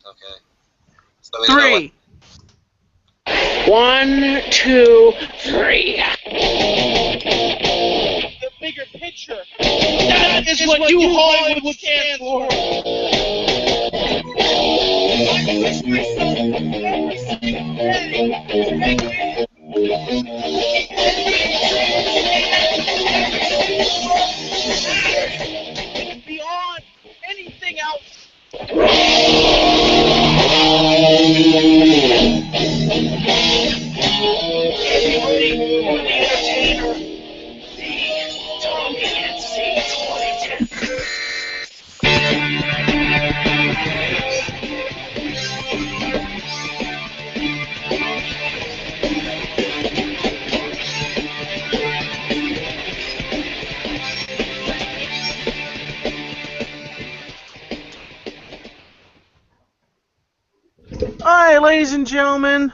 Okay. So we know what... 3. 1, 2, 3. The bigger picture. That is what you Hollywood stand for. Beyond anything else. Ready for the entertainer, the Tommy and C 2010. Alright, ladies and gentlemen,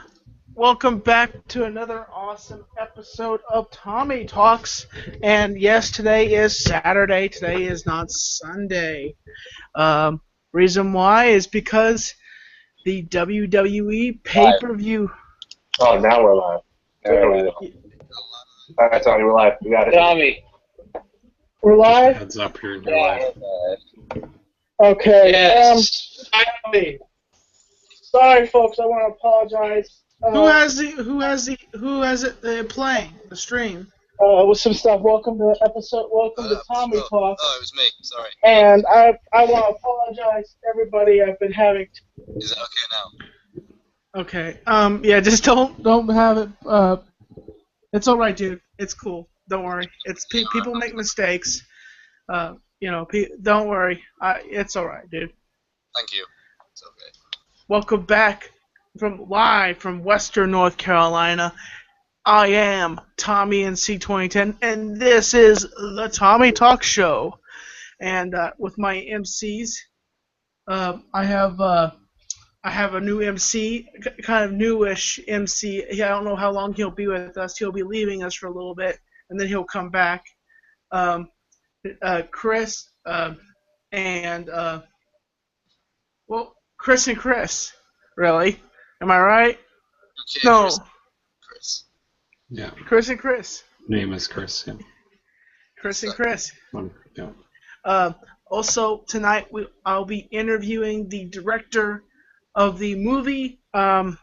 welcome back to another awesome episode of Tommy Talks. And yes, today is Saturday. Today is not Sunday. Reason why is because the WWE pay-per-view. Oh, now we're live. Alright, Tommy, we're live. We got it. Tommy. We're live? Heads up, you're live. Okay. Yes. Finally. Sorry, folks. I want to apologize. Who has it playing the stream? With some stuff. Welcome to Tommy Talks. Oh, it was me. Sorry. And I want to apologize to everybody. I've been having. Is it okay now? Okay. Yeah. Just don't have it. It's all right, dude. It's cool. Don't worry. It's people make mistakes. Don't worry. It's all right, dude. Thank you. It's okay. Welcome back live from Western North Carolina. I am Tommy in C2010, and this is the Tommy Talks Show. And with my MCs, I have a new MC, kind of newish MC. I don't know how long he'll be with us. He'll be leaving us for a little bit, and then he'll come back. Chris, Chris and Chris, really? Am I right? Okay, No. Chris. Yeah. Chris and Chris. Name is Chris. Yeah. Chris and Chris. Yeah. Also, tonight I'll be interviewing the director of the movie. What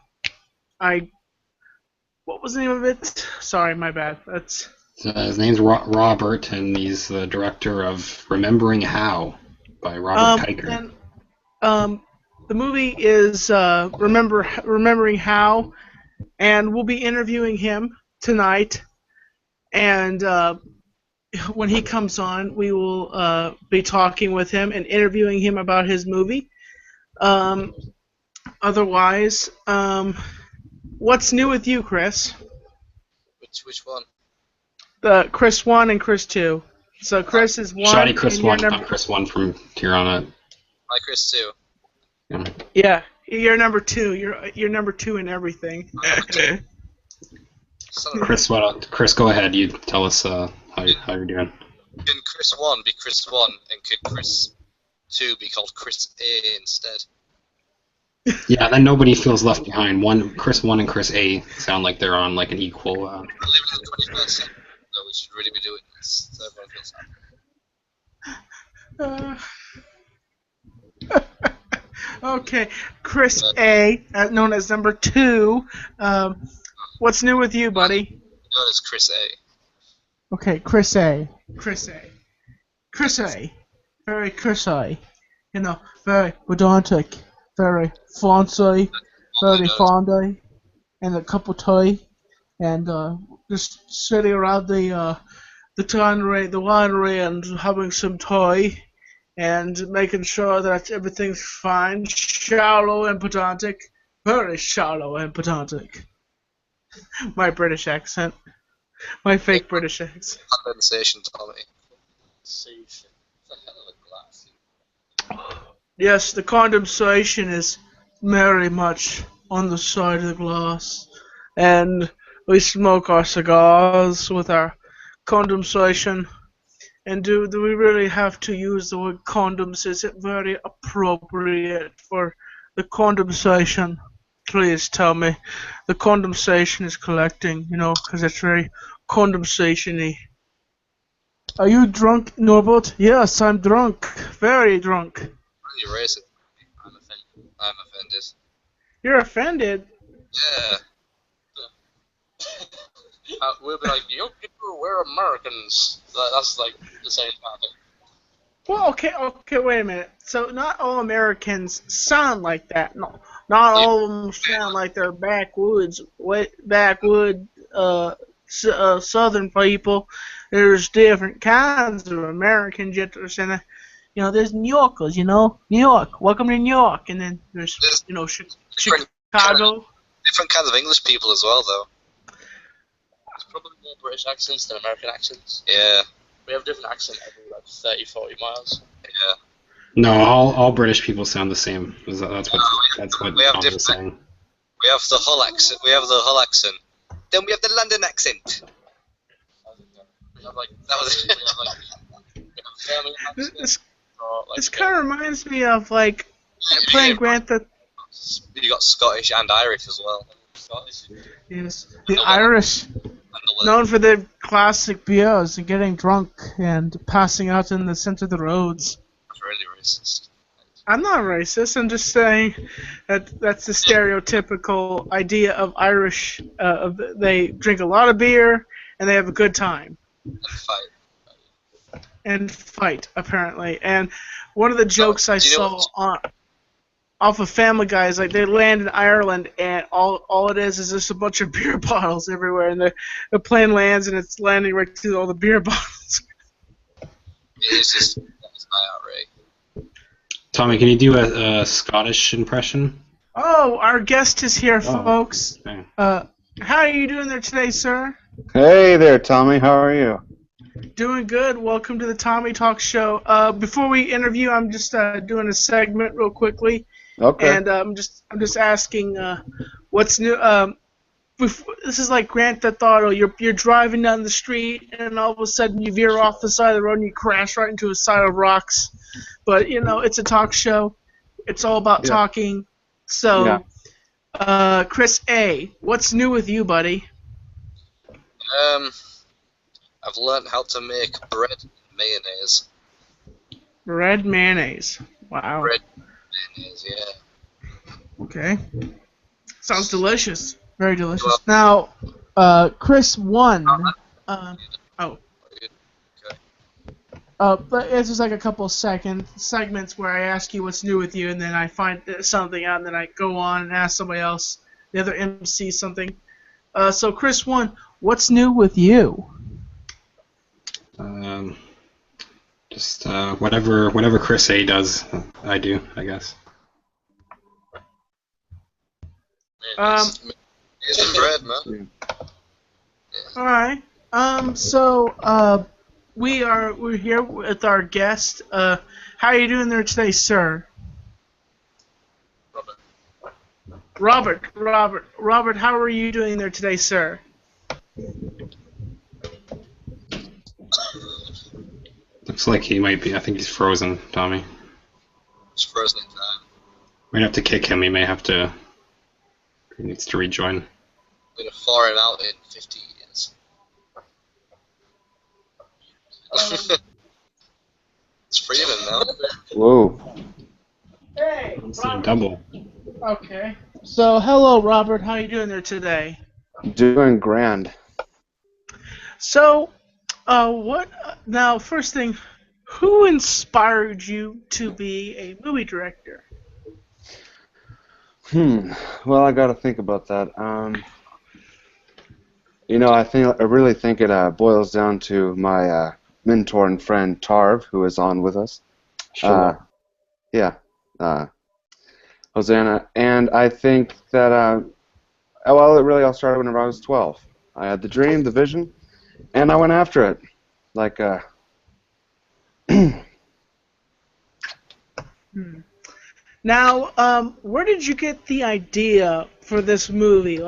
was the name of it? Sorry, my bad. His name's Robert, and he's the director of Remembering How by Robert Kiker. And, the movie is Remembering How, and we'll be interviewing him tonight. And when he comes on, we will be talking with him and interviewing him about his movie. Otherwise, what's new with you, Chris? Which one? The Chris 1 and Chris 2. So Chris is 1. Shoddy Chris 1. I'm Chris 1 from here on out. My Chris 2. Yeah, you're number 2. You're number 2 in everything. Chris, Chris, go ahead. You tell us how you're doing. Can Chris 1 be Chris 1, and could Chris 2 be called Chris A instead? Yeah, then nobody feels left behind. Chris 1 and Chris A sound like they're on like an equal. We're living in the 21st century, so we should really be doing this, so everyone feels happy. Okay, Chris A, known as number 2. What's new with you, buddy? Known as Chris A. Okay, Chris A. Chris A. Chris A. Very Chris A. Very pedantic. Very fancy. Very fondy. And a cup of tea. And just sitting around the winery and having some tea. And making sure that everything's fine. Shallow and pedantic. Very shallow and pedantic. My British accent. My fake British accent. Condensation, Tommy. Yes, the condensation is very much on the side of the glass. And we smoke our cigars with our condensation. And do we really have to use the word condoms? Is it very appropriate for the condensation. Please tell me. The condensation is collecting, because it's very condensation-y. Are you drunk, Norbert? Yes, I'm drunk. Very drunk. Really racist. I'm offended. I'm offended. You're offended? Yeah. We'll be like, you people, we're Americans. That's like the same kind of thing. Well, okay, wait a minute. So not all Americans sound like that. No, not all of them sound like they're Southern people. There's different kinds of Americans. Yet there's, there's New Yorkers. New York. Welcome to New York. And then there's, Chicago. Different kinds of English people as well, though. There's probably more British accents than American accents. Yeah. We have a different accent every like 30, 40 miles. Yeah. No, all British people sound the same. That's what we have Tom was saying. We have the Hull accent. We have the Hull accent. Then we have the London accent. We have family accent. This kind of reminds me of playing Grand Theft. You got Scottish and Irish as well. Scottish. Yes, the Irish, known for their classic beers and getting drunk and passing out in the center of the roads. That's really racist. I'm not racist. I'm just saying that's the stereotypical idea of Irish. They drink a lot of beer and they have a good time. And fight, apparently. And one of the jokes I saw off of Family Guy is they land in Ireland and all it is just a bunch of beer bottles everywhere, and the plane lands and it's landing right to all the beer bottles. It's just that's my outrage. Tommy, can you do a Scottish impression? Oh, our guest is here, folks. Okay. How are you doing there today, sir? Hey there, Tommy. How are you? Doing good. Welcome to the Tommy Talks show. Before we interview, I'm just doing a segment real quickly. Okay. And I'm just asking what's new. This is like Grand Theft Auto. You're driving down the street and all of a sudden you veer off the side of the road and you crash right into a side of rocks. But it's a talk show. It's all about talking. So, Chris A, what's new with you, buddy? I've learned how to make bread and mayonnaise. Bread mayonnaise. Wow. Bread mayonnaise, yeah. Okay. Sounds delicious. Very delicious. Now, Chris 1. But it's just like a couple of segments where I ask you what's new with you, and then I find something out, and then I go on and ask somebody else, the other MC, something. So Chris 1, what's new with you? Just whatever Chris A does, I do, I guess. It's bread, man. All right. So we're here with our guest. How are you doing there today, sir? Robert, how are you doing there today, sir? Looks like he might be. I think he's frozen, Tommy. It's frozen in time. Might have to kick him. He needs to rejoin. I'm gonna fire him out in 50 years. It's freedom now. Whoa. Hey, I'm seeing double. Okay. So, hello, Robert. How are you doing there today? Doing grand. So, now, first thing, who inspired you to be a movie director? Well, I got to think about that. I really think it boils down to my mentor and friend Tarv, who is on with us. Sure. Hosanna, and I think that it really all started whenever I was 12. I had the dream, the vision, and I went after it. Now, where did you get the idea for this movie?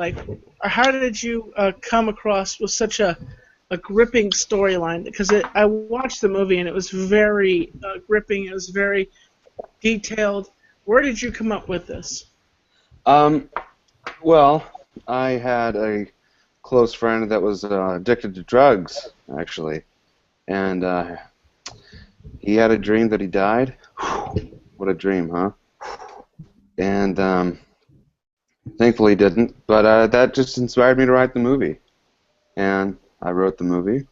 How did you come across with such a gripping storyline? Because I watched the movie and it was very gripping. It was very detailed. Where did you come up with this? Well, I had a close friend that was addicted to drugs, actually, and he had a dream that he died. What a dream, huh? And thankfully he didn't, but that just inspired me to write the movie, and I wrote the movie.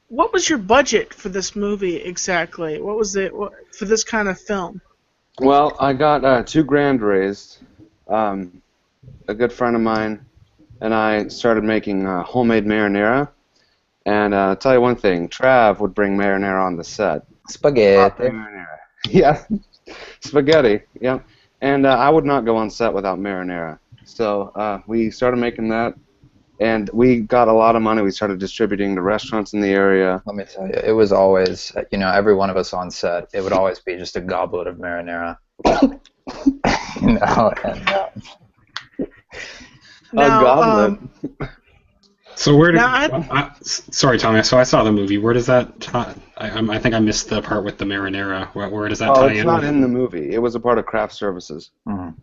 What was your budget for this movie exactly? What was it for this kind of film? Well, I got $2,000 raised. A good friend of mine and I started making homemade marinara. And I'll tell you one thing, Trav would bring marinara on the set. Spaghetti. Marinara. Yeah, spaghetti, yeah. And I would not go on set without marinara. So we started making that, and we got a lot of money. We started distributing to restaurants in the area. Let me tell you, it was always, every one of us on set, it would always be just a goblet of marinara. And, Now, a goblet. So where did? Now, sorry, Tommy. So I saw the movie. Where does that? I think I missed the part with the marinara. Where does that tie in? It's not in the movie. It was a part of craft services. Mhm.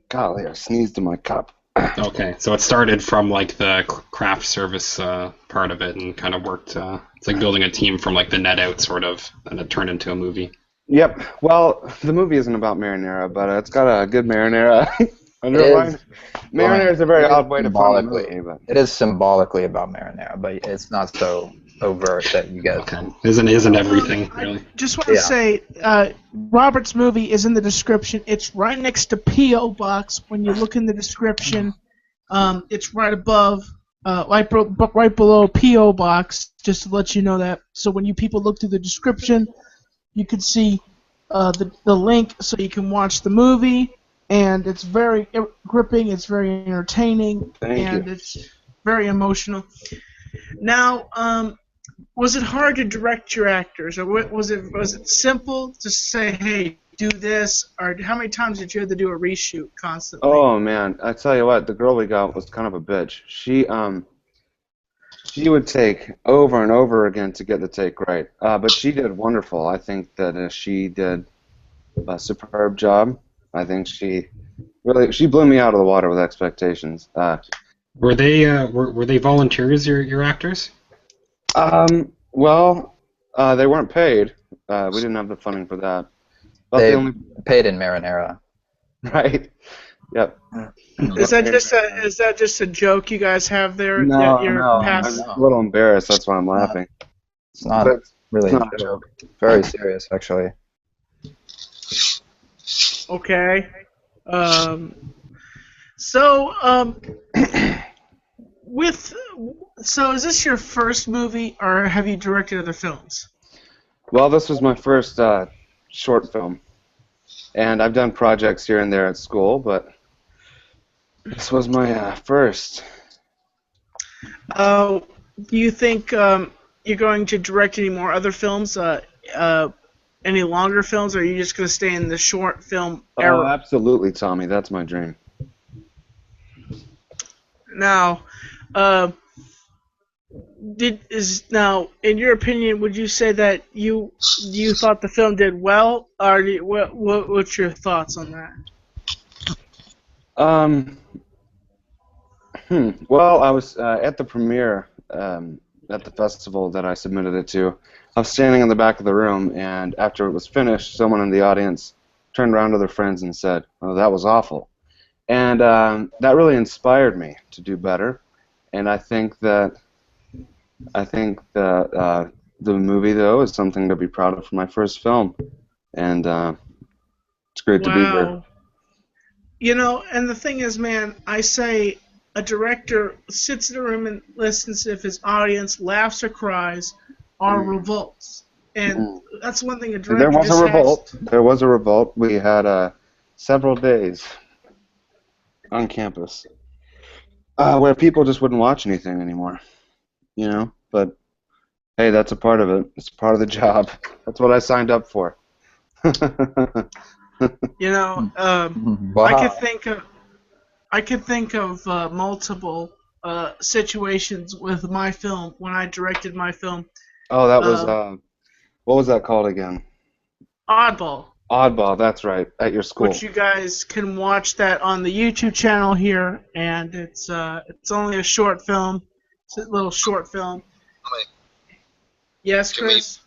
Golly, I sneezed in my cup. Okay, so it started from like the craft service part of it and kind of worked. It's like building a team from like the net out sort of, and it turned into a movie. Yep. Well, the movie isn't about marinara, but it's got a good marinara underline. Marinara is a very odd way to find a movie. But. It is symbolically about marinara, but it's not so overt that you get. Okay. Isn't everything really? I just want to say, Robert's movie is in the description. It's right next to P.O. Box. When you look in the description, it's right above, right below P.O. Box, just to let you know that. So when you people look through the description, you can see the link so you can watch the movie. And it's very gripping, it's very entertaining, and it's very emotional. Now, was it hard to direct your actors, or was it simple to say, hey, do this, or how many times did you have to do a reshoot constantly? Oh man, I tell you what, the girl we got was kind of a bitch. She would take over and over again to get the take right, but she did wonderful. I think that she did a superb job. I think she blew me out of the water with expectations. Were they volunteers, your actors? Well, they weren't paid. We didn't have the funding for that. But They only paid in marinara. right. Yep. Is that just a joke you guys have there? No, that you're no. past? I'm a little embarrassed. That's why I'm laughing. It's not But really it's not a joke. Very serious, actually. Okay. So is this your first movie, or have you directed other films? Well, this was my first short film, and I've done projects here and there at school, but this was my first. Do you think you're going to direct any more other films? Any longer films, or are you just going to stay in the short film era? Oh, absolutely, Tommy. That's my dream. Now, in your opinion, would you say that you thought the film did well, or what's your thoughts on that? Well, I was at the premiere at the festival that I submitted it to. I was standing in the back of the room, and after it was finished, someone in the audience turned around to their friends and said, "Oh, that was awful." And that really inspired me to do better. And I think that the movie, though, is something to be proud of for my first film. And it's great to be here. You know, and the thing is, man, I say a director sits in a room and listens if his audience laughs or cries or revolts. And that's one thing a director There was just a revolt. has. There was a revolt. We had several days on campus where people just wouldn't watch anything anymore, you know. But hey, that's a part of it. It's part of the job. That's what I signed up for. You know, Wow. I could think of multiple situations with my film when I directed my film. Oh, that was what was that called again? Oddball, Oddball, that's right, at your school. which you guys can watch that on the YouTube channel here, and it's only a short film. It's a little short film. Tommy, Yes, can we Chris.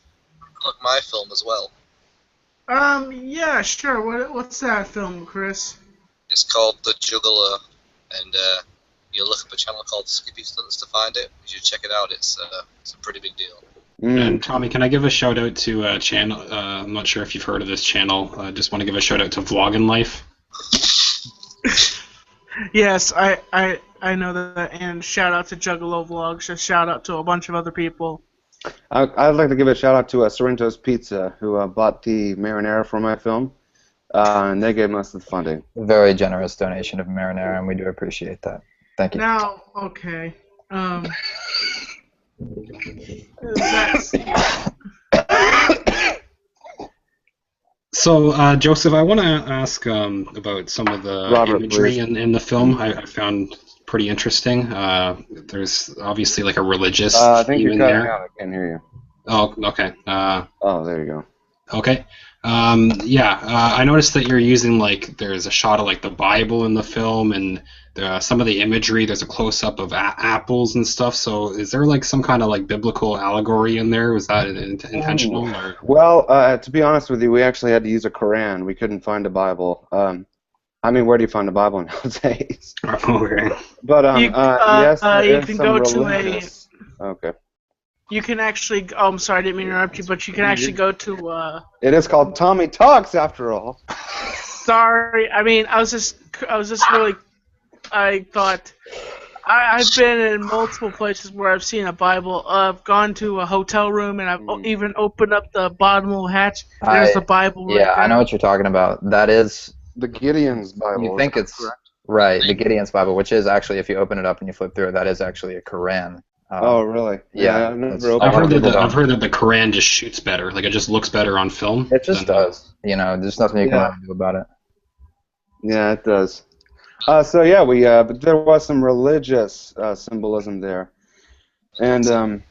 plug my film as well? Yeah, sure. What's that film, Chris? It's called The Juggler, and you look up a channel called Skippy Stunts to find it. You should check it out. It's a pretty big deal. And Tommy, can I give a shout out to a channel? I'm not sure if you've heard of this channel. I just want to give a shout out to Vloggin' Life. Yes, I know that, and shout out to Juggalo Vlogs. Just shout out to a bunch of other people. I'd like to give a shout out to Sorrento's Pizza, who bought the marinara for my film, and they gave us the funding. Very generous donation of marinara, and we do appreciate that. Thank you. Now, okay. That's, So, Joseph, I want to ask about some of the Robert, imagery please. in the film. I found pretty interesting. There's obviously like a religious I think theme you're in cutting there. out. I can't hear you. Oh, okay. Oh, there you go. Okay. I noticed that you're using, like, there's a shot of, like, the Bible in the film, and some of the imagery, there's a close-up of apples and stuff, so is there, like, some kind of, like, biblical allegory in there? Was that intentional? Or? Well, to be honest with you, we actually had to use a Quran. We couldn't find a Bible. I mean, where do you find a Bible nowadays? Okay. But, yes, there you is can some go to religious... Okay. You can actually. Oh, I'm sorry, I didn't mean to interrupt you, but you can actually go to. It is called Tommy Talks, after all. Sorry, I mean, I was just really. I thought. I've been in multiple places where I've seen a Bible. I've gone to a hotel room and I've even opened up the bottom little hatch. There's the Bible right Yeah, there. I know what you're talking about. That is, The Gideon's Bible. you think is that it's correct? right, the Gideon's Bible, which is actually, if you open it up and you flip through it, that is actually a Quran. Oh, really? Yeah, I've never it's- opened I've heard, people don't. I've heard that the Quran just shoots better. Like, it just looks better on film. It just than- does. You know, there's nothing you can Yeah. really do about it. Yeah, it does. So yeah, but there was some religious symbolism there, and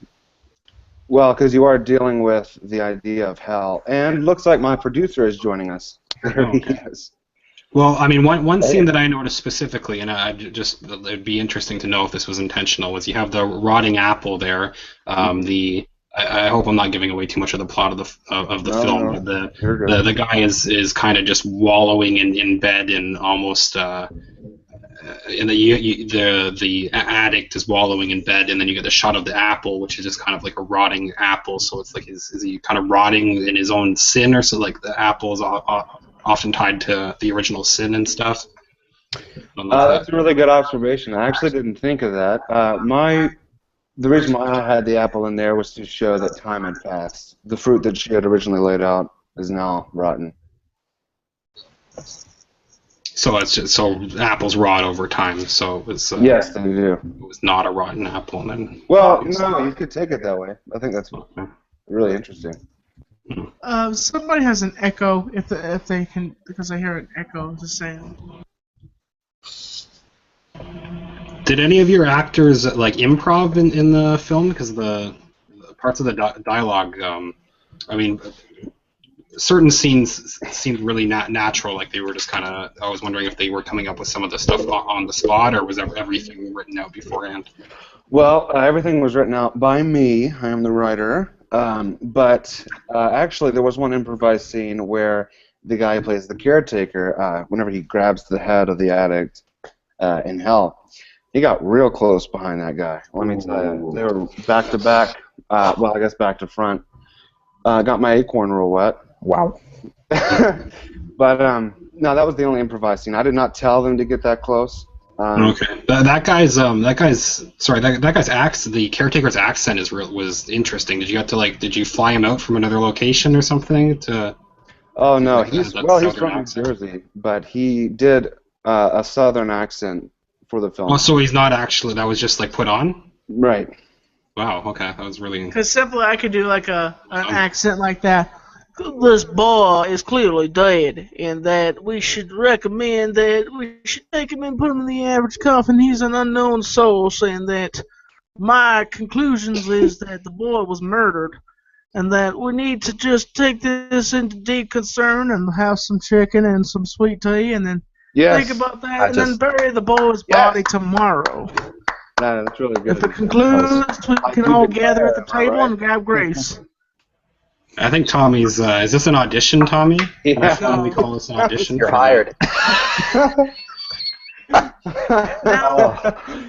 well, because you are dealing with the idea of hell, and looks like my producer is joining us. There he Okay. is. Well, I mean, one scene that I noticed specifically, and it'd be interesting to know if this was intentional, was you have the rotting apple there. I hope I'm not giving away too much of the plot of the No, film, no. but You're good. the guy is kind of just wallowing in bed and almost. And the addict is wallowing in bed, and then you get the shot of the apple, which is just kind of like a rotting apple. So it's like, is he kind of rotting in his own sin, or so like the apple is often tied to the original sin and stuff? That's a really good observation. I actually didn't think of that. The reason why I had the apple in there was to show that time had passed. The fruit that she had originally laid out is now rotten. So it's just, so apples rot over time. So it was Yes, they do. it was not a rotten apple, and then Well, no, you could take it that way. I think that's really interesting. Somebody has an echo. If they can, because I hear an echo. Just saying. Did any of your actors like improv in the film? Because the parts of the dialogue, I mean, certain scenes seemed really natural. Like they were just kind of. I was wondering if they were coming up with some of the stuff on the spot, or was everything written out beforehand? Well, everything was written out by me. I am the writer. But actually, there was one improvised scene where the guy who plays the caretaker, whenever he grabs the head of the addict in hell, he got real close behind that guy. Let me tell you, they were back to back. Well, I guess back to front. Got my acorn real wet. Wow. But no, that was the only improvised scene. I did not tell them to get that close. Okay, that guy's the caretaker's accent was interesting. Did you have to did you fly him out from another location or something to? Oh no, Like he's that from southern New accent? Jersey, but he did a southern accent for the film. Oh, so he's not actually. That was just like put on. Right. Wow. Okay, that was really. Because simply I could do like an accent like that. This boy is clearly dead, and that we should recommend that we should take him and put him in the average coffin. He's an unknown soul, saying that my conclusions is that the boy was murdered. and that we need to just take this into deep concern and have some chicken and some sweet tea, and then Yes. think about that, I and just- then bury the boy's body tomorrow. That's really good. If it concludes, we I can do all declare, gather at the am I table right? and grab grace. I think Tommy's. Is this an audition, Tommy? Can I Yeah. formally call this an audition? You're for hired. Now,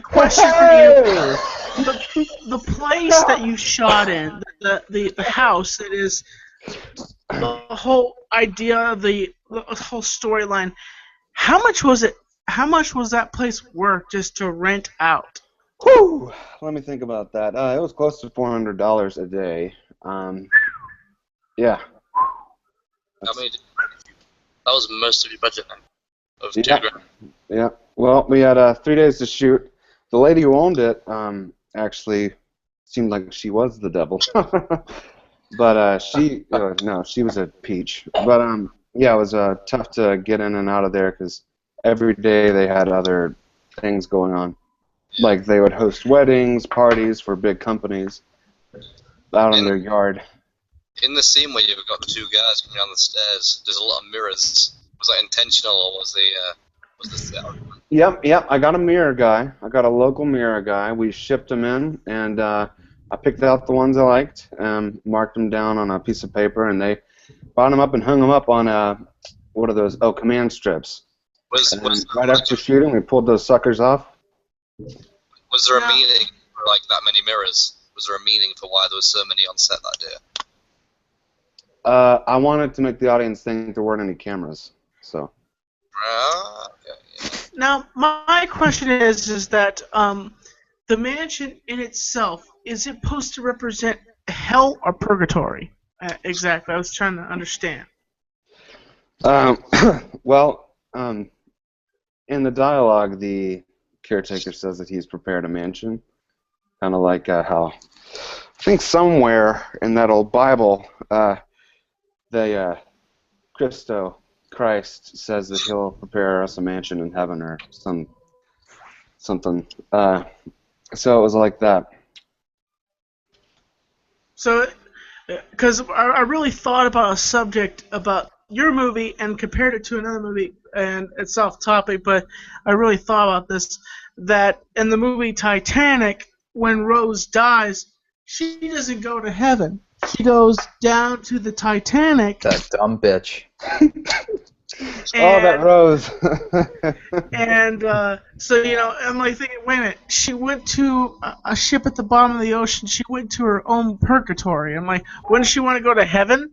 question for you: the place that you shot in, the house that is the whole idea of the whole storyline. How much was it? How much was that place worth just to rent out? Whew. Let me think about that. It was close to $400 a day. Yeah. I mean, that was most of your budget then. Of Yeah. $2,000. Yeah. Well, we had 3 days to shoot. The lady who owned it actually seemed like she was the devil. But she was a peach. But yeah, it was tough to get in and out of there because every day they had other things going on. Like they would host weddings, parties for big companies out in their yard. In the scene where you've got the two guys coming down the stairs, there's a lot of mirrors. Was that intentional, or was the set? Yep. I got a mirror guy. I got a local mirror guy. We shipped them in, and I picked out the ones I liked, marked them down on a piece of paper, and they bought them up and hung them up on what are those? Oh, command strips. And right after shooting, we pulled those suckers off. Was there a Yeah. meaning for like that many mirrors? Was there a meaning for why there was so many on set that day? I wanted to make the audience think there weren't any cameras, so. Okay, yeah. Now, my question is that the mansion in itself, is it supposed to represent hell or purgatory? Exactly. I was trying to understand. Well, in the dialogue, the caretaker says that he's prepared a mansion, kind of like how I think somewhere in that old Bible, Christ says that he'll prepare us a mansion in heaven or something. So it was like that. So, because I really thought about a subject about your movie and compared it to another movie, and it's off topic, but I really thought about this, that in the movie Titanic, when Rose dies, she doesn't go to heaven. She goes down to the Titanic. That dumb bitch. Oh, that Rose. And so, I'm like thinking, wait a minute, she went to a ship at the bottom of the ocean. She went to her own purgatory. I'm like, wouldn't she want to go to heaven?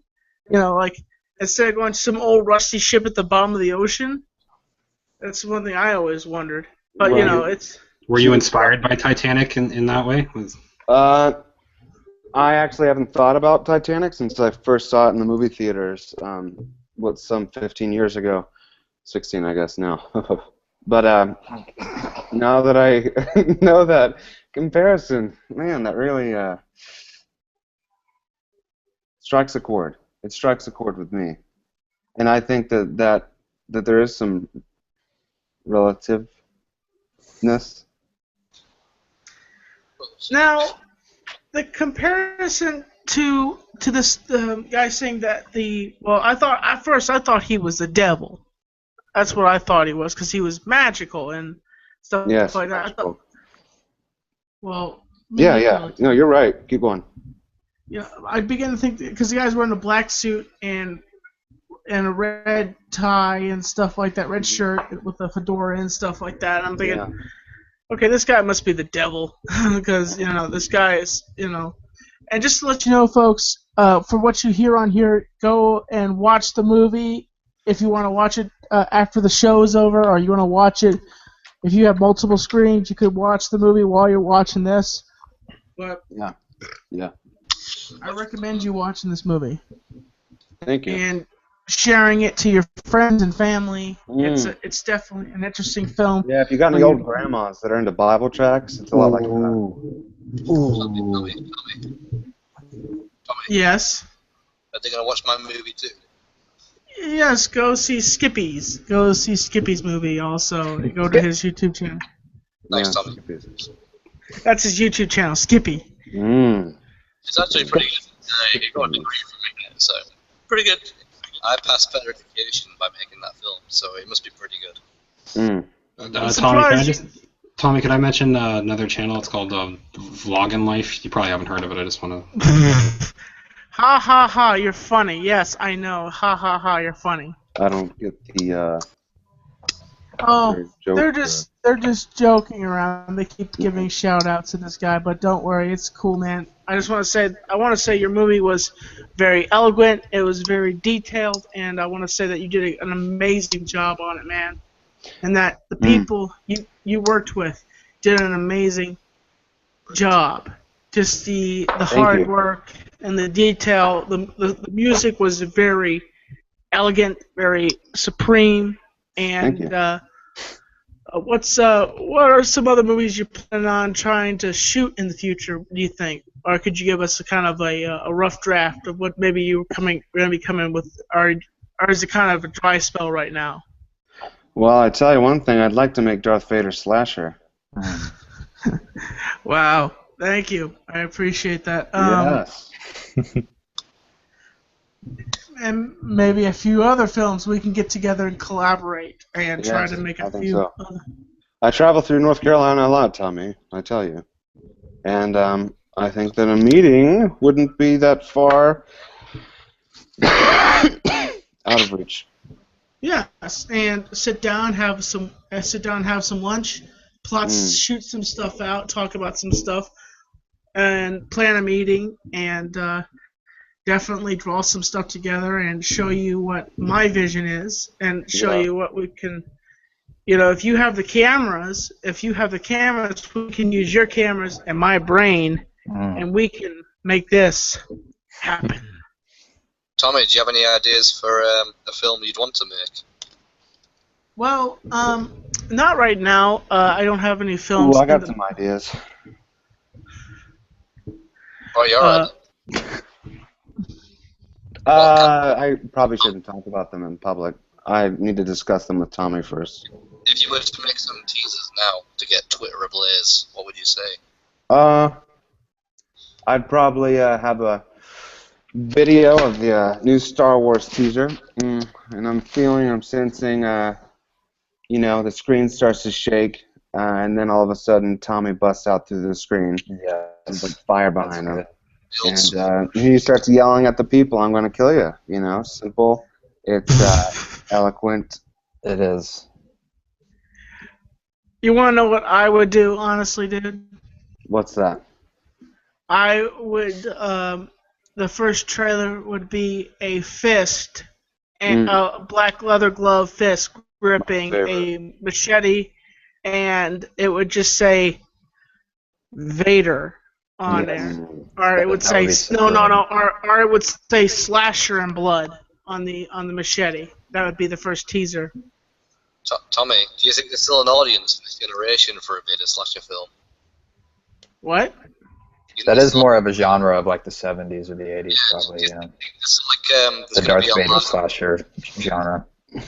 Like, instead of going to some old rusty ship at the bottom of the ocean? That's one thing I always wondered. But, it's... Were you inspired by Titanic in that way? I actually haven't thought about Titanic since I first saw it in the movie theaters, some 15 years ago. 16, I guess, now. But now that I know that comparison, man, that really strikes a chord. It strikes a chord with me. And I think that there is some relativeness. Now, the comparison to this guy saying that at first I thought he was the devil. That's what I thought he was, because he was magical and stuff Yes. like that. Yeah. No, you're right. Keep going. I began to think, because the guy's wearing a black suit and a red tie and stuff like that, red shirt with a fedora and stuff like that. I'm thinking, okay, this guy must be the devil, because this guy is, And just to let you know, folks, for what you hear on here, go and watch the movie if you want to watch it after the show is over, or you want to watch it. If you have multiple screens, you could watch the movie while you're watching this. But yeah, I recommend you watching this movie. Thank you. And sharing it to your friends and family. It's definitely an interesting film. Yeah, if you got any old grandmas that are into Bible tracks, it's a lot like that. Tommy, Yes. are they gonna watch my movie too? Yes, go see Skippy's. Go see Skippy's movie also. Go to his YouTube channel. Thanks, Tommy. That's his YouTube channel, Skippy. It's actually pretty good. He got a degree for making it, so pretty good. I passed verification by making that film, so it must be pretty good. Mm. Tommy, can I mention another channel? It's called Vloggin' Life. You probably haven't heard of it. I just want to. Ha ha ha! You're funny. Yes, I know. Ha ha ha! You're funny. I don't get the. Oh, they're just joking around. They keep giving shout outs to this guy, but don't worry, it's cool, man. I want to say your movie was very eloquent. It was very detailed, and I want to say that you did an amazing job on it, man. And that the people you worked with did an amazing job. Just the hard work and the detail. The music was very elegant, very supreme. And what are some other movies you plan on trying to shoot in the future, do you think? Or could you give us a kind of a rough draft of what maybe you're going to be coming with, or is it kind of a dry spell right now? Well, I tell you one thing, I'd like to make Darth Vader slasher. Wow, thank you. I appreciate that. Yes. And maybe a few other films we can get together and collaborate and try to make a few. So. I travel through North Carolina a lot, Tommy, I tell you. And I think that a meeting wouldn't be that far out of reach. Yes, and sit down, have some lunch, shoot some stuff out, talk about some stuff, and plan a meeting, and definitely draw some stuff together and show you what my vision is, and show you what we can. If you have the cameras, we can use your cameras and my brain, and we can make this happen. Tommy, do you have any ideas for a film you'd want to make? Well, not right now. I don't have any films. Ooh, I got some ideas. Oh, you're right. I probably shouldn't talk about them in public. I need to discuss them with Tommy first. If you were to make some teasers now to get Twitter ablaze, what would you say? I'd probably have a video of the new Star Wars teaser, and I'm sensing, the screen starts to shake, and then all of a sudden Tommy busts out through the screen. Yeah. There's like fire behind him. And he starts yelling at the people, "I'm going to kill you." Simple. It's eloquent. It is. You want to know what I would do, honestly, dude? What's that? I would, the first trailer would be a fist, and a black leather glove fist gripping a machete, and it would just say Vader on there. Or it would say or it would say slasher and blood on the machete. That would be the first teaser. Tommy, do you think there's still an audience in this generation for a Vader slasher film? What? That is more of a genre of like the 70s or the 80s, probably. Yeah. It's like the Darth Vader slasher genre. Do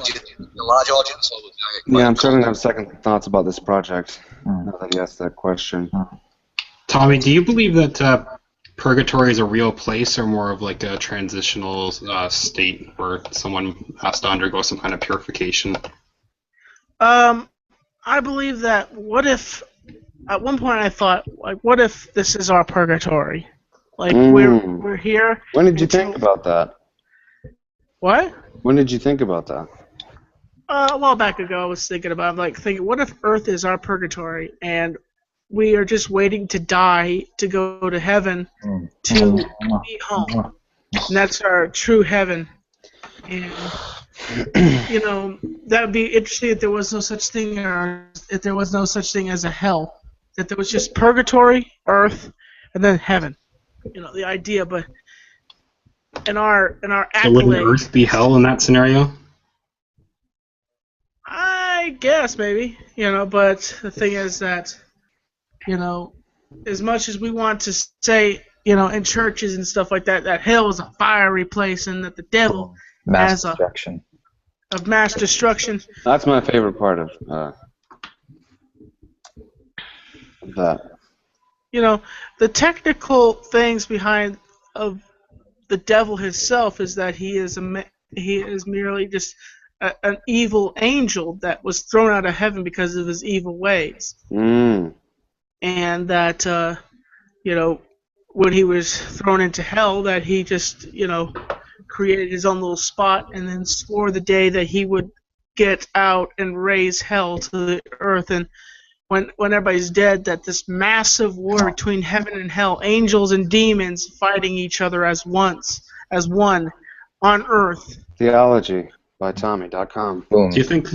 you think a large audience? Yeah, I'm starting to have second thoughts about this project now that you asked that question. Tommy, do you believe that purgatory is a real place, or more of like a transitional state where someone has to undergo some kind of purification? I believe that at one point I thought, like, what if this is our purgatory? Like, we're here. When did you think about that? What? When did you think about that? A while back ago, I was thinking about, what if Earth is our purgatory, and we are just waiting to die to go to heaven to be home. And that's our true heaven. And, that would be interesting if there was no such thing, or if there was no such thing as a hell. That there was just purgatory, Earth, and then heaven. The idea, but in our accolade. So wouldn't Earth be hell in that scenario? I guess maybe, but the thing is that, as much as we want to say, in churches and stuff like that, that hell is a fiery place and that the devil mass destruction. Of mass destruction. That's my favorite part of that. the technical things behind of the devil himself is that he is merely just an evil angel that was thrown out of heaven because of his evil ways, and that when he was thrown into hell, that he just created his own little spot and then swore the day that he would get out and raise hell to the earth, and when everybody's dead, that this massive war between heaven and hell, angels and demons fighting each other as one on earth. Theology by Tommy.com. Boom. Do you think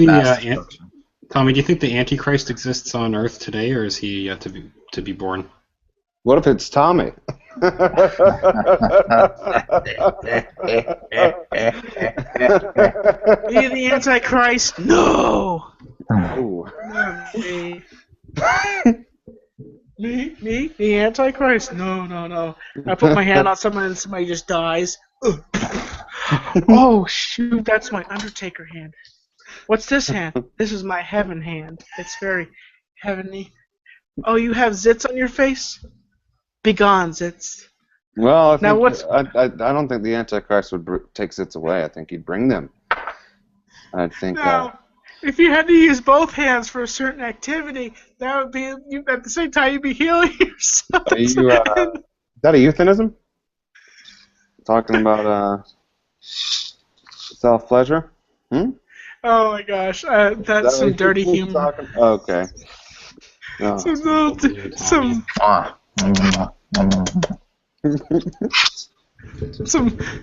Tommy? Do you think the Antichrist exists on Earth today, or is he yet to be born? What if it's Tommy? Are you the Antichrist? No. Ooh. Me. Me? The Antichrist? No. I put my hand on someone and somebody just dies. Oh, shoot, that's my Undertaker hand. What's this hand? This is my heaven hand. It's very heavenly. Oh, you have zits on your face? Begone, zits. Well, Now I don't think the Antichrist would take zits away. I think he'd bring them. I think. Now, if you had to use both hands for a certain activity, that would be at the same time you'd be healing yourself. Are you, is that a euphemism? Talking about self-pleasure? Oh my gosh, that's some dirty humor. Okay. No.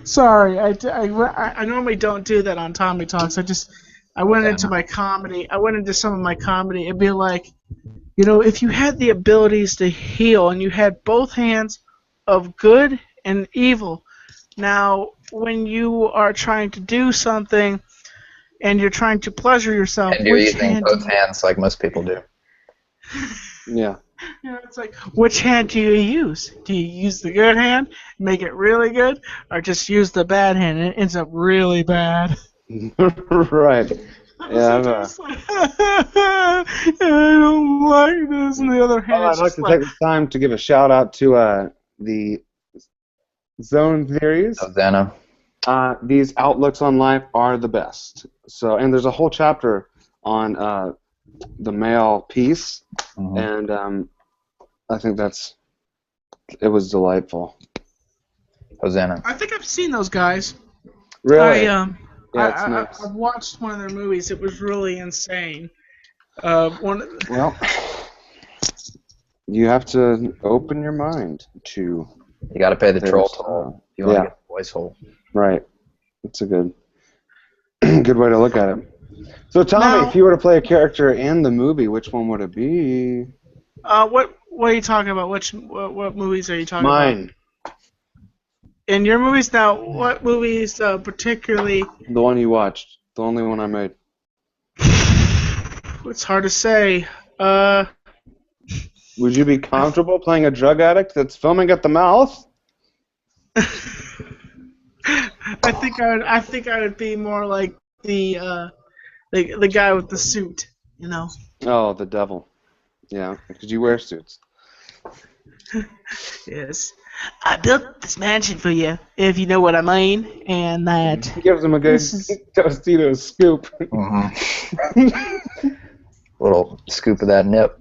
Sorry, I normally don't do that on Tommy Talks. I went into my comedy. I went into some of my comedy. It'd be like, if you had the abilities to heal and you had both hands of good and evil, now when you are trying to do something and you're trying to pleasure yourself, and you're using both hands like most people do. Yeah. It's like, which hand do you use? Do you use the good hand, make it really good, or just use the bad hand and it ends up really bad? Right. Yeah. I don't like this. And the other hand, I'd like to take the time to give a shout out to the Zone theories. Hosanna. These outlooks on life are the best. And there's a whole chapter on the male piece, and I think it was delightful. Hosanna. I think I've seen those guys. Really? Yeah, it's nice. I've watched one of their movies. It was really insane. Well, you have to open your mind to. You got to pay the troll toll if you want to get the voice hole. Right. That's a good way to look at it. So, Tommy, if you were to play a character in the movie, which one would it be? What are you talking about? What movies are you talking about? Mine. In your movies now, what movies particularly? The one you watched. The only one I made. It's hard to say. Would you be comfortable playing a drug addict that's foaming at the mouth? I think I would be more like the guy with the suit, Oh, the devil. Yeah, because you wear suits. Yes. I built this mansion for you, if you know what I mean, and that... He gives him a good Tostito scoop. Little scoop of that nip.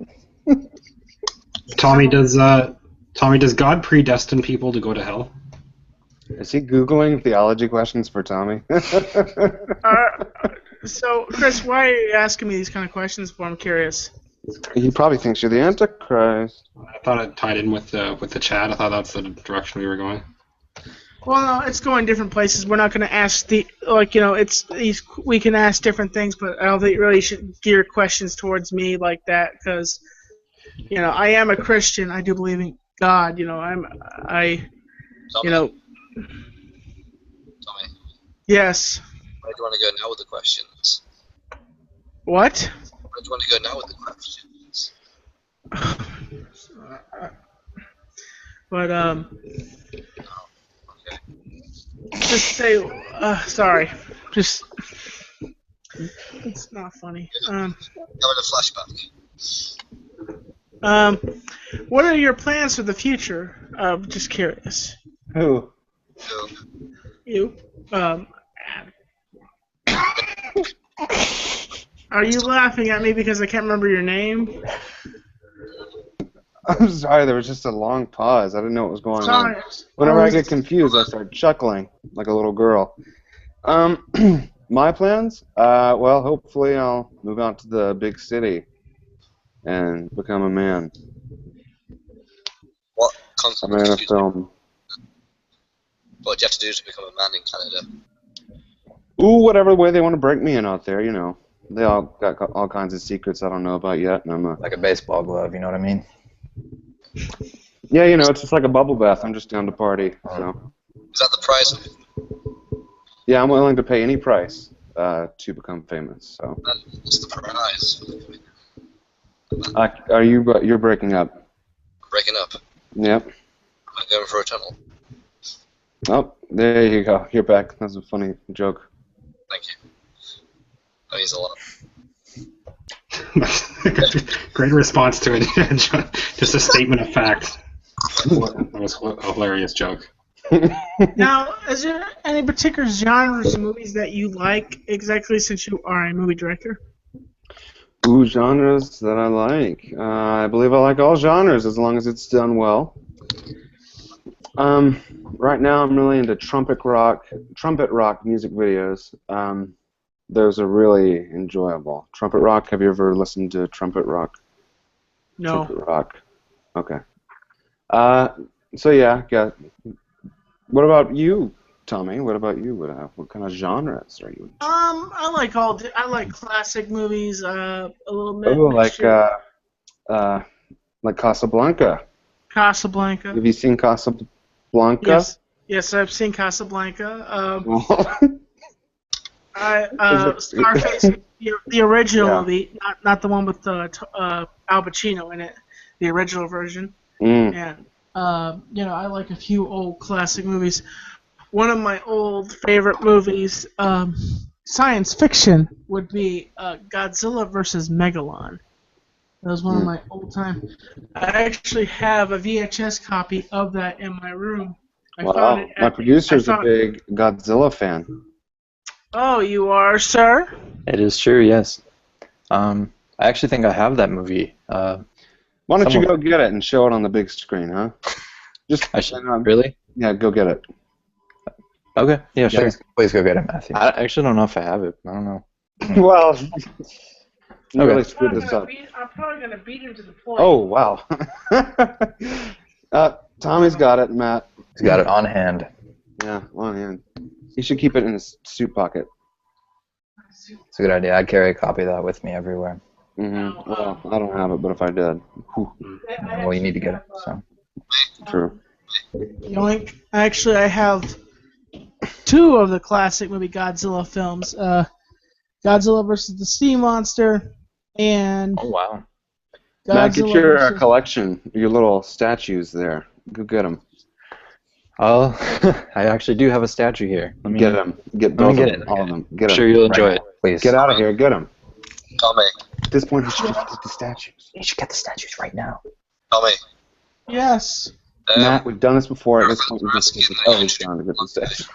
Tommy, does God predestine people to go to hell? Is he Googling theology questions for Tommy? So, Chris, why are you asking me these kind of questions for? I'm curious. He probably thinks you're the Antichrist. I thought it tied in with the chat. I thought that's the direction we were going. Well, no, it's going different places. We're not going to ask we can ask different things, but I don't think you really should gear questions towards me like that, because, I am a Christian. I do believe in God. Tommy. Yes. Where do you want to go now with the questions? What? Where do you want to go now with the questions? But Okay. just say sorry. Just it's not funny. Having a flashback. What are your plans for the future? Just curious. Who? So, You. Are you laughing at me because I can't remember your name? I'm sorry, there was just a long pause. I didn't know what was going on. Sorry. Whenever I get confused, I start chuckling like a little girl. My plans? Well, hopefully I'll move out to the big city and become a man. what A man of film. What do you have to do to become a man in Canada? Ooh, whatever way they want to break me in out there, you know. They all got all kinds of secrets I don't know about yet, and I'm a... Like a baseball glove, you know what I mean? Yeah, you know, it's just like a bubble bath. I'm just down to party, so... Is that the price of it? Yeah, I'm willing to pay any price to become famous, so... What's the prize? You're breaking up. Breaking up. Yep. I'm going for a tunnel. Oh, there you go. You're back. That's a funny joke. Thank you. That means a lot. Great response to it. Just a statement of fact. That was a hilarious joke. Now, is there any particular genres of movies that you like exactly since you are a movie director? Ooh, genres that I like. I believe I like all genres as long as it's done well. Right now I'm really into trumpet rock music videos. Those are really enjoyable. Trumpet rock, have you ever listened to trumpet rock? No. Trumpet rock. Okay. So yeah. What about you, Tommy? What about you? What kind of genres are you into? I like classic movies. A little bit. Oh, like Casablanca. Casablanca. Have you seen Casablanca? Yes, I've seen Casablanca. Is it- Scarface, the original Yeah. movie, not the one with Al Pacino in it, the original version. Mm. And I like a few old classic movies. One of my old favorite movies, science fiction, would be Godzilla vs. Megalon. That was one of my old time. I actually have a VHS copy of that in my room. Wow, my producer's a big Godzilla fan. Oh, you are, sir? It is true, yes. I actually think I have that movie. Why don't you go get it and show it on the big screen, huh? I should, really? Yeah, go get it. Okay, yeah, sure. Please go get it, Matthew. I actually don't know if I have it. I don't know. Well, you Okay. really screwed this up. I'm probably going to beat him to the point. Oh, wow. Tommy's got it, Matt. He's got it on hand. Yeah, on hand. He should keep it in his suit pocket. It's a good idea. I'd carry a copy of that with me everywhere. Mm-hmm. Well, I don't have it, but if I did. Whew. Well, you need to get it, so. True. Yoink. Actually, I have two of the classic movie Godzilla films. Godzilla vs. the Sea Monster and Oh, wow. Matt, get your versus- collection, your little statues there. Go get them. Oh, I actually do have a statue here. Let me Get them. Get Let me both get of them. it. All of them. Get I'm sure them. you'll enjoy it. Please. Get out of here. Get them. Tommy. At this point, he should just get the statues. You should get the statues right now. Tommy. Yes. Matt, we've done this before. At this point, we just get the he's trying to get the statues.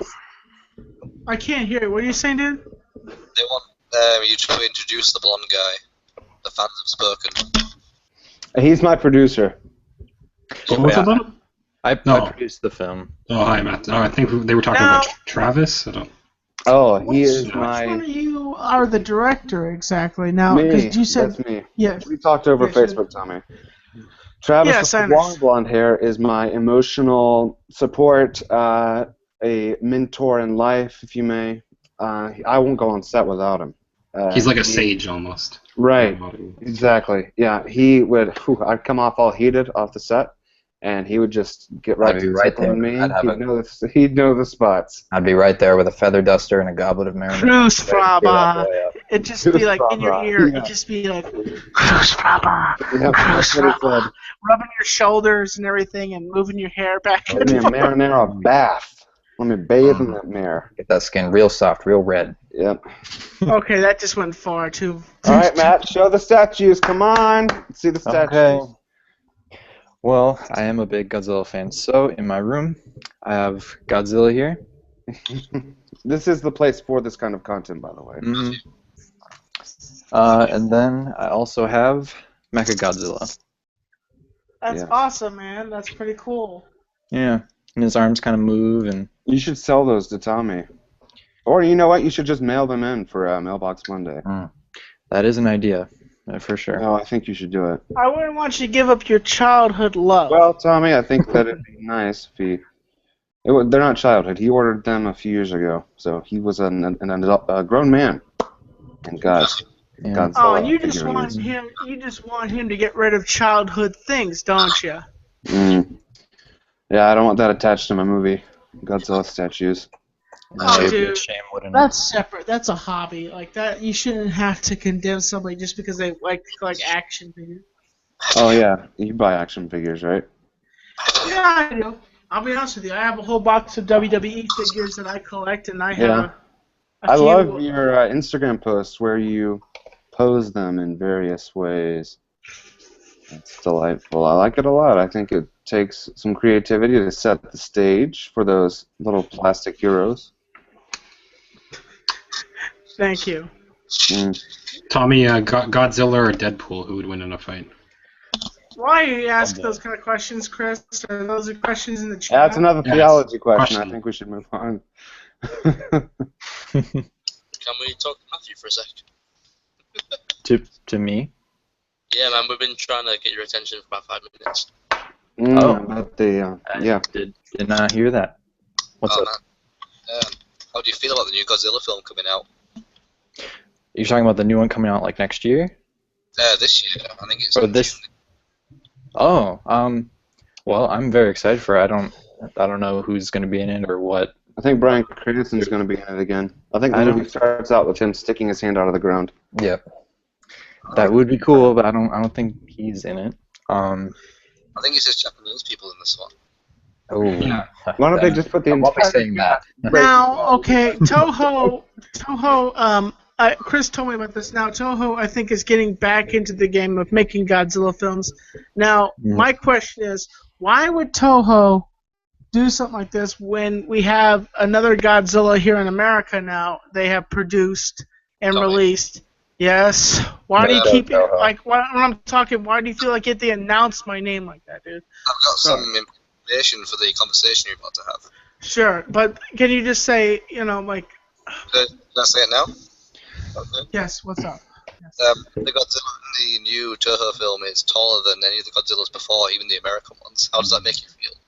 I can't hear you. What are you saying, dude? They want you to introduce the blonde guy. The fans have spoken. He's my producer. What's it about? I No. produced the film. Oh, hi, Matt. Oh, I think they were talking about Travis. I don't. Oh, he is Which one my of you are the director exactly? Now, me. because you said That's me. yes. We talked over Yes, you- Facebook, Tommy. Travis Yes, I with the long blonde hair is my emotional support, a mentor in life, if you may. I won't go on set without him. He's like a sage almost. Right. Exactly. Yeah, he would. I'd come off all heated off the set, and he would just get right I'd to be right tickling there. me. I'd have He'd know the spots. I'd be right there with a feather duster and a goblet of marinade. Cruz Ready to cheer that Fraba. boy up. It'd just be like in your ear. Yeah. It'd just be like Cruz Fraba. Yep, that's what he said. Rubbing your shoulders and everything and moving your hair back Give and me a forth. marinara bath. Let me bathe in that mare. Get that skin real soft, real red. Yep. Okay, that just went far too. All right, Matt, show the statues. Come on. See the statues. Okay. Well, I am a big Godzilla fan. So in my room, I have Godzilla here. This is the place for this kind of content, by the way. hmm and then I also have Mechagodzilla. That's Yes. awesome, man. That's pretty cool. Yeah, and his arms kind of move, and You should sell those to Tommy. Or you know what? You should just mail them in for Mailbox Monday. that is an idea, for sure. No, I think you should do it. I wouldn't want you to give up your childhood love. Well, Tommy, I think that it'd be nice if he... they're not childhood. He ordered them a few years ago, so he was an adult, a grown man. And God, Yeah. Godzilla Oh, and you just figurines. want him to get rid of childhood things, don't you? Yeah, I don't want that attached to my movie. Godzilla statues. Oh, It would be a dude, shame, wouldn't that's separate. That's a hobby. Like that, you shouldn't have to condemn somebody just because they like action figures. Oh yeah, you buy action figures, right? Yeah, I do. I'll be honest with you. I have a whole box of WWE figures that I collect, and I have. Yeah. I love your Instagram posts where you pose them in various ways. It's delightful. I like it a lot. I think it takes some creativity to set the stage for those little plastic heroes. Thank you. Tommy, Godzilla or Deadpool, who would win in a fight? Why do you ask those kind of questions, Chris? Are those the questions in the chat? That's another theology question. Question. I think we should move on. Can we talk to Matthew for a sec? to me? Yeah, man, we've been trying to get your attention for about 5 minutes. About the, yeah. Did not hear that. What's up? Man. How do you feel about the new Godzilla film coming out? You're talking about the new one coming out like next year? This year. I think it's. Or this? Oh, well, I'm very excited for it. I don't know who's going to be in it or what. I think Bryan Cranston's going to be in it again. I think the movie starts out with him sticking his hand out of the ground. Yep. That would be cool, but I don't think he's in it. I think it's just Japanese people in this one. Oh. Why don't they just put the I won't be entire saying that. Now, okay, Toho, Chris told me about this. Now, Toho, I think, is getting back into the game of making Godzilla films. Now, my question is, why would Toho do something like this when we have another Godzilla here in America now? They have produced and released. Yes. Why do you keep it like? When I'm talking, why do you feel like they announced my name like that, dude? I've got some information for the conversation you're about to have. Sure, but can you just say, like? Can I say it now? Okay. Yes. What's up? The Godzilla in the new Toho film is taller than any of the Godzillas before, even the American ones. How does that make you feel?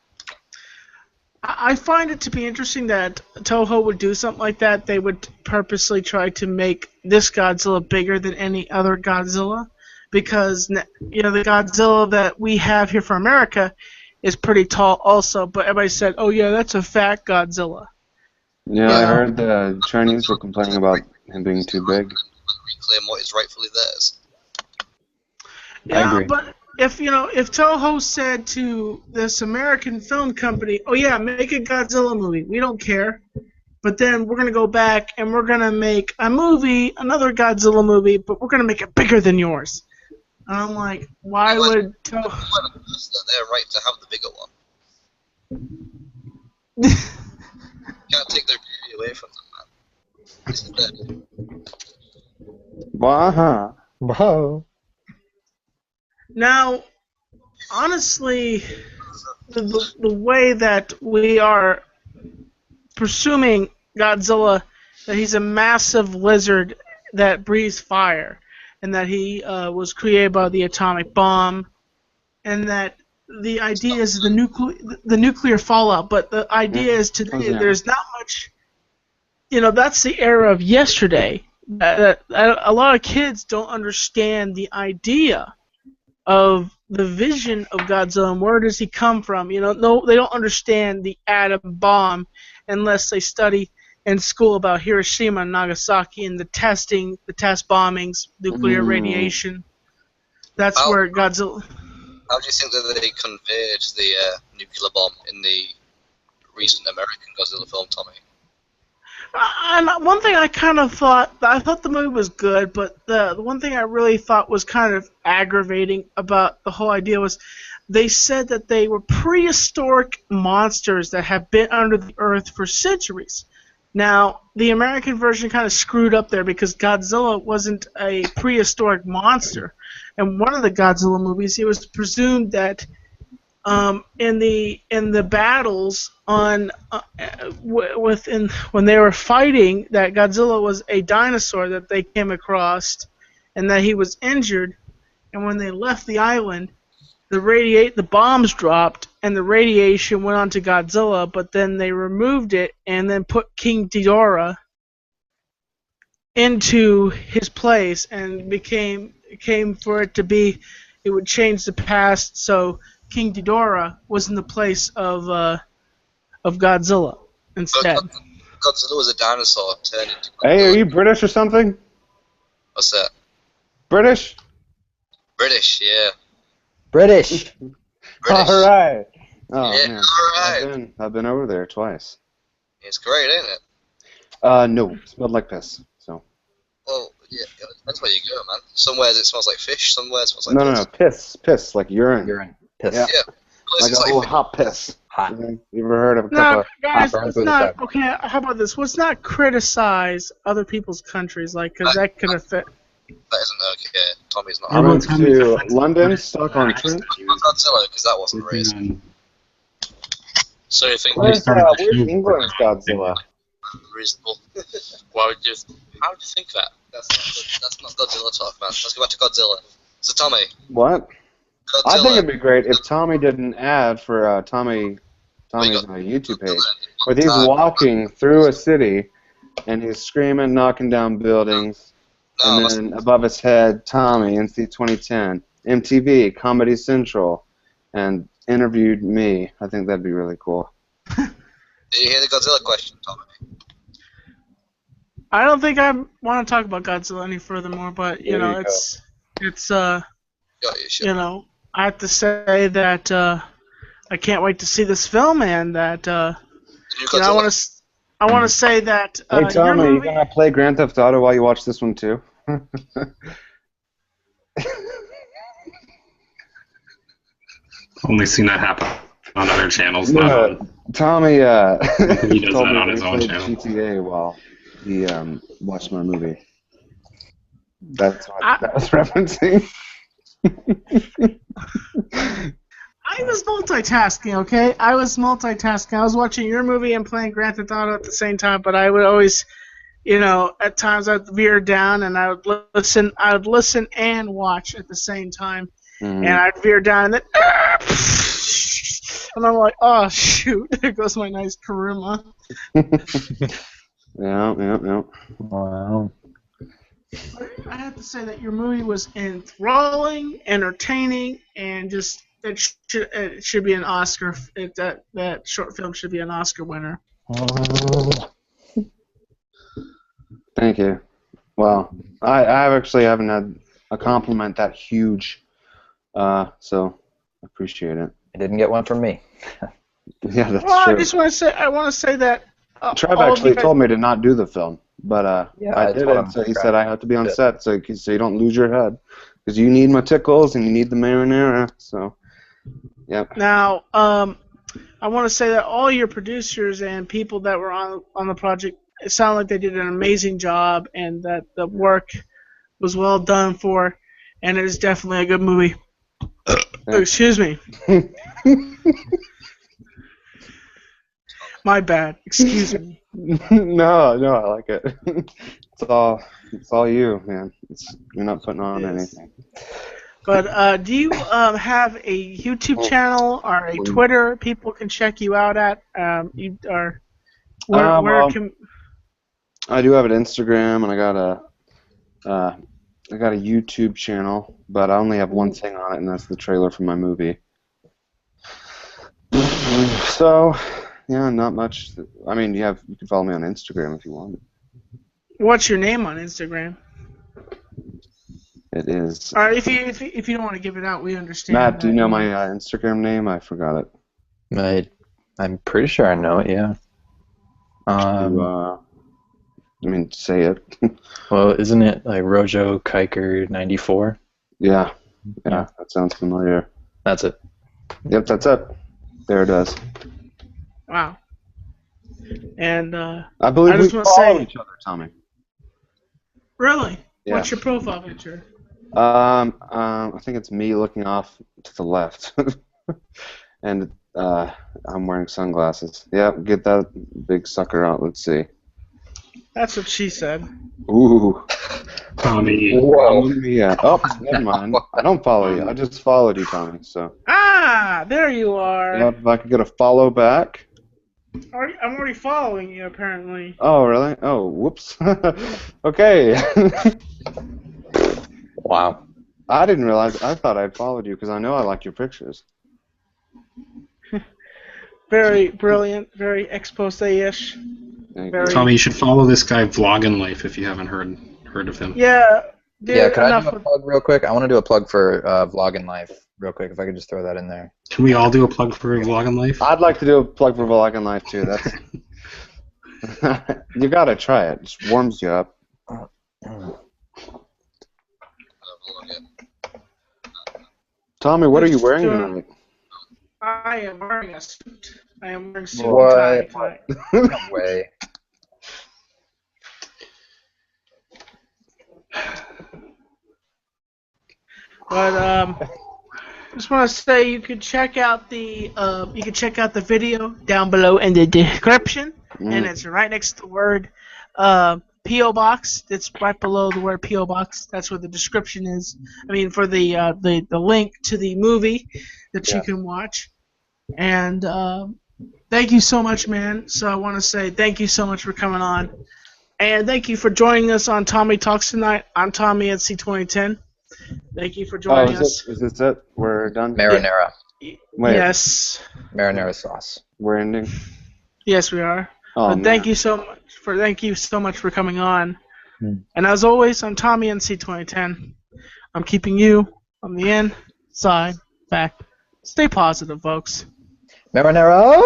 I find it to be interesting that Toho would do something like that. They would purposely try to make this Godzilla bigger than any other Godzilla, because the Godzilla that we have here for America is pretty tall also. But everybody said, "Oh yeah, that's a fat Godzilla." Yeah, I heard the Chinese were complaining about him being too big. Reclaim what is rightfully theirs. Yeah, I agree. but if Toho said to this American film company, "Oh yeah, make a Godzilla movie. We don't care," but then we're gonna go back and we're gonna make a movie, another Godzilla movie, but we're gonna make it bigger than yours. And I'm like, why would Toho? They're right to have the bigger one. Can't take their beauty away from them, man. This is their... Wow. Now, honestly, the way that we are presuming Godzilla, that he's a massive lizard that breathes fire, and that he was created by the atomic bomb, and that the idea is the nuclear fallout. But the idea is today there's not much. That's the era of yesterday. That a lot of kids don't understand the idea of the vision of Godzilla and where does he come from. No, they don't understand the atom bomb unless they study in school about Hiroshima and Nagasaki and the test bombings, nuclear radiation. That's where Godzilla... How do you think that they conveyed the nuclear bomb in the recent American Godzilla film, Tommy? And one thing I thought the movie was good, but the one thing I really thought was kind of aggravating about the whole idea was, they said that they were prehistoric monsters that have been under the earth for centuries. Now, the American version kind of screwed up there because Godzilla wasn't a prehistoric monster. In one of the Godzilla movies, it was presumed that in the battles on when they were fighting, that Godzilla was a dinosaur that they came across, and that he was injured. And when they left the island, the bombs dropped and the radiation went onto Godzilla, but then they removed it and then put King Ghidorah into his place and came for it to be, it would change the past, so King Ghidorah was in the place of Godzilla instead. Godzilla was a dinosaur turned into Godzilla. Hey, are you British or something? What's that? British? British, yeah. British. British. All right. Oh, Yeah, man. all right. I've been over there twice. It's great, ain't it? No, it smelled like piss. So. Well, yeah, that's where you go, man. Somewhere it smells like fish, somewhere it smells like No, piss, like urine. Urine. Piss. Yeah. Yeah. Like a little hot piss. Hot. You ever heard of a No, cup of... guys, burns let's with a not. sack. Okay, how about this? Let's not criticize other people's countries, like, because that could affect. That isn't okay. Tommy's not. I went to London, Stockholm-Trent. Godzilla, because that wasn't racist. So you think Where's started the show. England's Godzilla? reasonable? Why would you? How would you think that? That's not Godzilla talk, man. Let's go back to Godzilla. So Tommy, What? Godzilla. I think it'd be great if Tommy did an ad for Tommy's YouTube page, where he's walking through a city, and he's screaming, knocking down buildings, and then above his head, Tommy, NC 2010, MTV, Comedy Central, and interviewed me. I think that'd be really cool. Did you hear the Godzilla question, Tommy? I don't think I want to talk about Godzilla any furthermore, but There you go. it's Got you, shit. I have to say that I can't wait to see this film, and that The new I Godzilla. want to say that Hey your Tommy, you movie, gonna play Grand Theft Auto while you watch this one too? Only seen that happen on other channels. No, Not on, Tommy he does told that me on he his own played channel. GTA while he watched my movie. That's what that was referencing. I was multitasking, okay? I was multitasking. I was watching your movie and playing Grand Theft Auto at the same time, but I would always, at times I'd veer down and I would listen. I would listen and watch at the same time, and I'd veer down and then, and I'm like, oh shoot, there goes my nice charisma. Yeah. Wow. I have to say that your movie was enthralling, entertaining, and just it should be an Oscar. That short film should be an Oscar winner. Thank you. Well, I actually haven't had a compliment that huge, so I appreciate it. I didn't get one from me. Yeah, that's Well, true. I want to say that Trev all of actually you guys- told me to not do the film, but Yeah, I I did told it. him So he to said I have to be on Yeah. set so you don't lose your head, because you need my tickles and you need the marinara. So, yep. Now, I want to say that all your producers and people that were on the project, it sounded like they did an amazing job, and that the work was well done for, and it is definitely a good movie. Excuse me. My bad. Excuse me. No, I like it. It's all you, man. You're not putting on anything. But do you have a YouTube channel or a Twitter people can check you out at? You are where Well, can I do have an Instagram, and I got a YouTube channel, but I only have one thing on it, and that's the trailer for my movie. So, yeah, not much. I mean, you can follow me on Instagram if you want. what's your name on Instagram? It is Or if you don't want to give it out, we understand. Matt. Do you that. know my Instagram name? I forgot it. I'm pretty sure I know it, yeah. Say it. Well, isn't it like Rojo Kiker 94? Yeah, that sounds familiar. That's it. Yep, that's it. There it is. Wow. And I believe I we just want to follow say, each other, Tommy. really, Yeah. what's your profile picture? I think it's me looking off to the left, and I'm wearing sunglasses. Yep, get that big sucker out. Let's see. That's what she said. Ooh. Tommy. Whoa. Yeah. Oh, never mind. I don't follow you. I just followed you, Tommy. So. Ah, there you are. Yep, if I could get a follow back. I'm already following you, apparently. Oh, really? Oh, whoops. Okay. Wow. I didn't realize. I thought I'd followed you because I know I like your pictures. Very brilliant, very expose-ish. Thank Very- Tommy, you should follow this guy Vloggin' Life if you haven't heard of him. Yeah. Dude, Yeah, could I enough do a with- plug real quick? I want to do a plug for Vloggin' Life real quick, if I could just throw that in there. Can we all do a plug for Vloggin' Life? I'd like to do a plug for Vlog Life too. That's you gotta try it. It just warms you up. Tommy, what are you wearing tonight? I am wearing a suit. I am wearing suit What? and tie tonight. No way. But just want to say you could check out the video down below in the description, and it's right next to the word PO box. It's right below the word PO box. That's where the description is. I mean, for the link to the movie that you can watch. And thank you so much, man. So I want to say thank you so much for coming on, and thank you for joining us on Tommy Talks tonight. I'm Tommy at C2010. Thank you for joining us. Is this it? We're done? Marinara. Wait. Yes. Marinara sauce. We're ending? Yes, we are. Oh, but man. thank you so much for coming on. And as always, I'm Tommy in C2010. I'm keeping you on the inside back. Stay positive, folks. Marinara.